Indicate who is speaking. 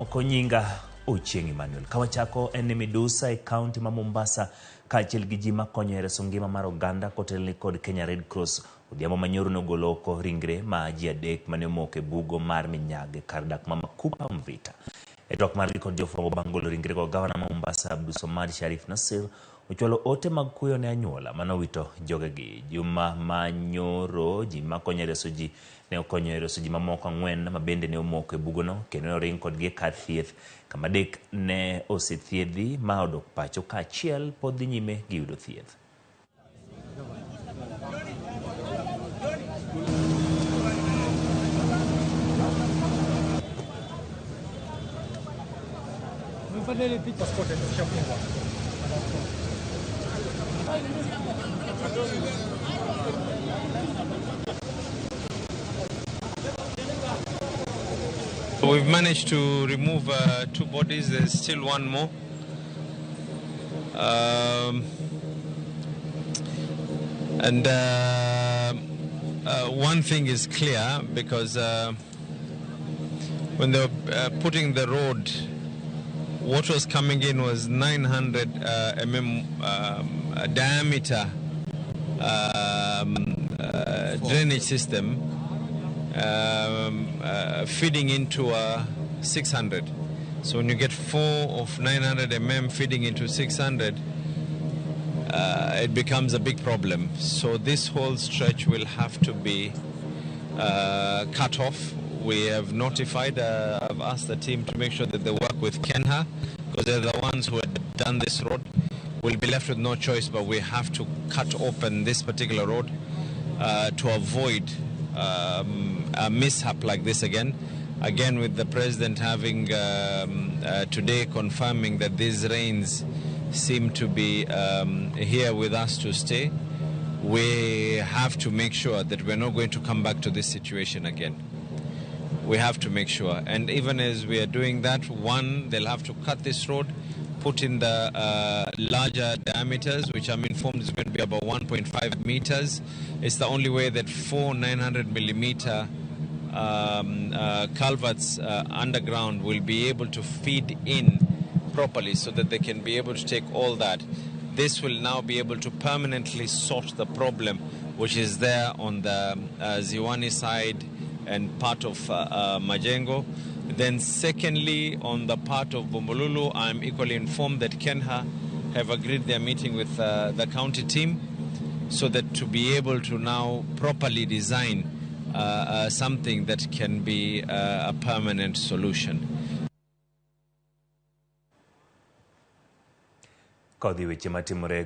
Speaker 1: Okonyinga Ochieng Emmanuel kawachako en midusa e kaonti ma Mombasa kaachiel gi ji makonyo e reso ngima mar oganda kotelni kod Kenya Red Cross odhiambo manyoro nogolo oko ringre ma ji adek mane omok e bugo mar Migago kar dak ma Makupa Mvita. E twak margi kod jofwambo bang' golo ringre go, gavana ma Mombasa Abdulswamad Sharif Nassir ochwalo ote mag kuyo ne anyuola manowito jogegi. Juma manyoro ji makonyo e reso ji ne okonyo e reso ji mamoko 4 ma bende ne omoko e bugono kendo ne oring kodgi e kar thieth kama adek ne osethiedhi ma odok pacho kaachiel pod dhi nyime gi yudo thieth.
Speaker 2: We've managed to remove 2 bodies. There's still one more. One thing is clear, because when they were putting the road, what was coming in was 900 diameter drainage system feeding into a 600. So when you get 4 of 900 feeding into 600, it becomes a big problem. So this whole stretch will have to be cut off. We have notified, I've asked the team to make sure that they work with Kenha, because they're the ones who had done this road. We'll be left with no choice, but we have to cut open this particular road to avoid a mishap like this again. Again, with the president having today confirming that these rains seem to be here with us to stay, we have to make sure that we're not going to come back to this situation again. We have to make sure. And even as we are doing that, one, they'll have to cut this road, put in the larger diameters, which I'm informed is going to be about 1.5 meters. It's the only way that 4 900 millimeter culverts underground will be able to feed in properly, so that they can be able to take all that. This will now be able to permanently sort the problem which is there on the Ziwani side and part of Majengo. Then secondly, on the part of Bombolulu, I'm equally informed that Kenha have agreed their meeting with the county team, so that to be able to now properly design something that can be a permanent solution.
Speaker 1: Kodhi weche matimore